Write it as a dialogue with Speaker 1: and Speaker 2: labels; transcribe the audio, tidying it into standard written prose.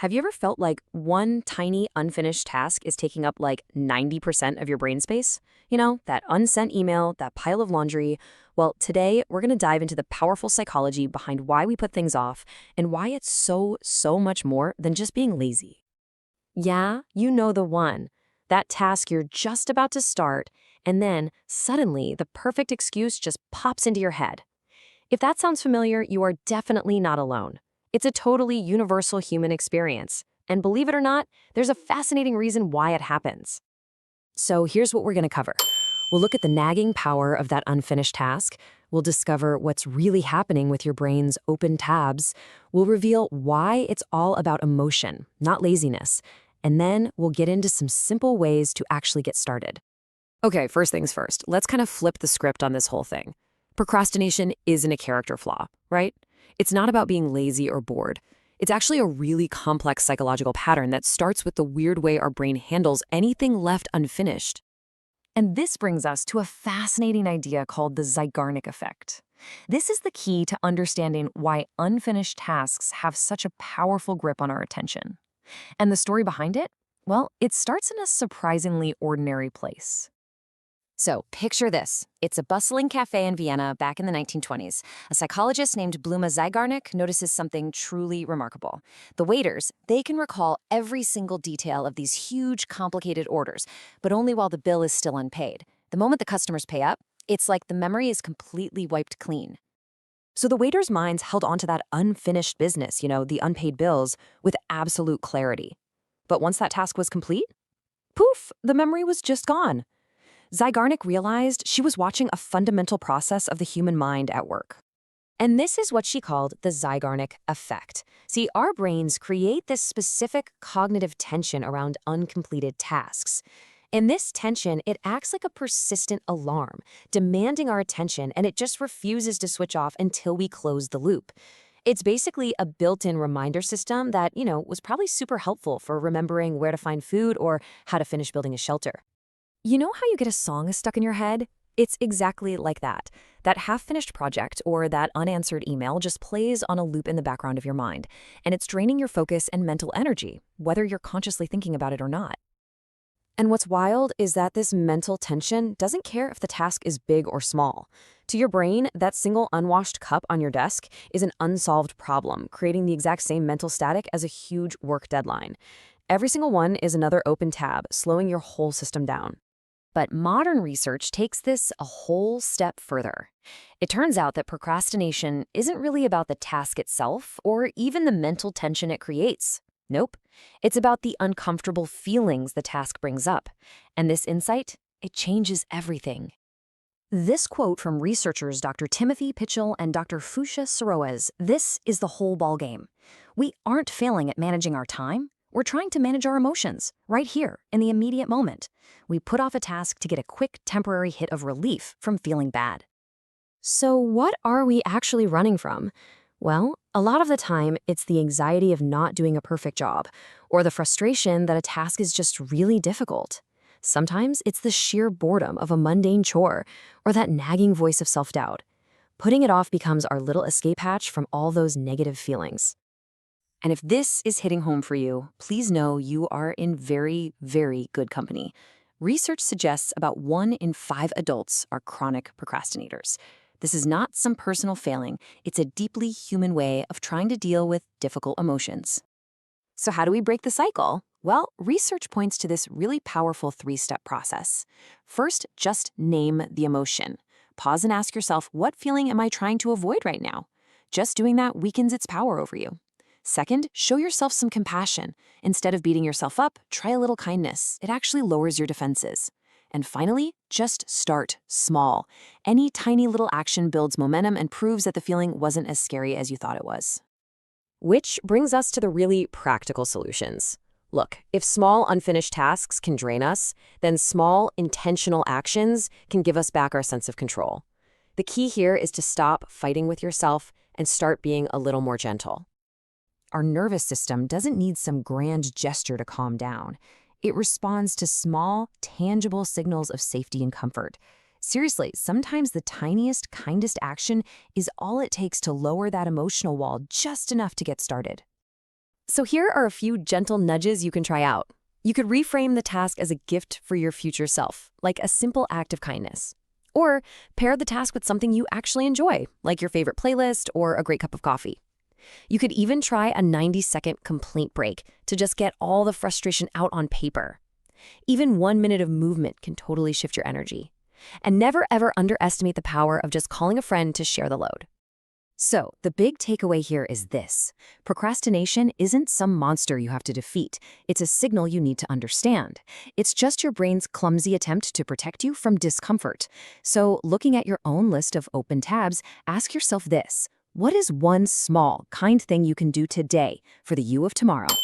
Speaker 1: Have you ever felt like one tiny unfinished task is taking up like 90% of your brain space? You know, that unsent email, that pile of laundry. Well, today we're going to dive into the powerful psychology behind why we put things off and why it's so much more than just being lazy. Yeah, you know the one. That task you're just about to start, and then suddenly the perfect excuse just pops into your head. If that sounds familiar, you are definitely not alone. It's a totally universal human experience. And believe it or not, there's a fascinating reason why it happens. So here's what we're going to cover. We'll look at the nagging power of that unfinished task. We'll discover what's really happening with your brain's open tabs. We'll reveal why it's all about emotion, not laziness. And then we'll get into some simple ways to actually get started. Okay, first things first, let's kind of flip the script on this whole thing. Procrastination isn't a character flaw, right? It's not about being lazy or bored. It's actually a really complex psychological pattern that starts with the weird way our brain handles anything left unfinished. And this brings us to a fascinating idea called the Zeigarnik Effect. This is the key to understanding why unfinished tasks have such a powerful grip on our attention. And the story behind it? Well, it starts in a surprisingly ordinary place. So, picture this. It's a bustling cafe in Vienna back in the 1920s. A psychologist named Bluma Zeigarnik notices something truly remarkable. The waiters, they can recall every single detail of these huge, complicated orders, but only while the bill is still unpaid. The moment the customers pay up, it's like the memory is completely wiped clean. So the waiters' minds held onto that unfinished business, the unpaid bills, with absolute clarity. But once that task was complete, poof, the memory was just gone. Zeigarnik realized she was watching a fundamental process of the human mind at work. And this is what she called the Zeigarnik Effect. See, our brains create this specific cognitive tension around uncompleted tasks. And this tension, it acts like a persistent alarm, demanding our attention, and it just refuses to switch off until we close the loop. It's basically a built-in reminder system that, was probably super helpful for remembering where to find food or how to finish building a shelter. You know how you get a song stuck in your head? It's exactly like that. That half-finished project or that unanswered email just plays on a loop in the background of your mind, and it's draining your focus and mental energy, whether you're consciously thinking about it or not. And what's wild is that this mental tension doesn't care if the task is big or small. To your brain, that single unwashed cup on your desk is an unsolved problem, creating the exact same mental static as a huge work deadline. Every single one is another open tab, slowing your whole system down. But modern research takes this a whole step further. It turns out that procrastination isn't really about the task itself or even the mental tension it creates. Nope. It's about the uncomfortable feelings the task brings up. And this insight, it changes everything. This quote from researchers Dr. Pychyl and Dr. Fuschia Sirois, this is the whole ballgame. We aren't failing at managing our time. We're trying to manage our emotions, right here, in the immediate moment. We put off a task to get a quick, temporary hit of relief from feeling bad. So what are we actually running from? Well, a lot of the time, it's the anxiety of not doing a perfect job, or the frustration that a task is just really difficult. Sometimes it's the sheer boredom of a mundane chore, or that nagging voice of self-doubt. Putting it off becomes our little escape hatch from all those negative feelings. And if this is hitting home for you, please know you are in very good company. Research suggests about 1 in 5 adults are chronic procrastinators. This is not some personal failing. It's a deeply human way of trying to deal with difficult emotions. So how do we break the cycle? Well, research points to this really powerful 3-step process. First, just name the emotion. Pause and ask yourself, what feeling am I trying to avoid right now? Just doing that weakens its power over you. Second, show yourself some compassion. Instead of beating yourself up, try a little kindness. It actually lowers your defenses. And finally, just start small. Any tiny little action builds momentum and proves that the feeling wasn't as scary as you thought it was. Which brings us to the really practical solutions. Look, if small unfinished tasks can drain us, then small intentional actions can give us back our sense of control. The key here is to stop fighting with yourself and start being a little more gentle. Our nervous system doesn't need some grand gesture to calm down. It responds to small, tangible signals of safety and comfort. Seriously, sometimes the tiniest, kindest action is all it takes to lower that emotional wall just enough to get started. So here are a few gentle nudges you can try out. You could reframe the task as a gift for your future self, like a simple act of kindness. Or pair the task with something you actually enjoy, like your favorite playlist or a great cup of coffee. You could even try a 90-second complaint break to just get all the frustration out on paper. Even 1 minute of movement can totally shift your energy. And never ever underestimate the power of just calling a friend to share the load. So, the big takeaway here is this. Procrastination isn't some monster you have to defeat. It's a signal you need to understand. It's just your brain's clumsy attempt to protect you from discomfort. So, looking at your own list of open tabs, ask yourself this. What is one small, kind thing you can do today for the you of tomorrow?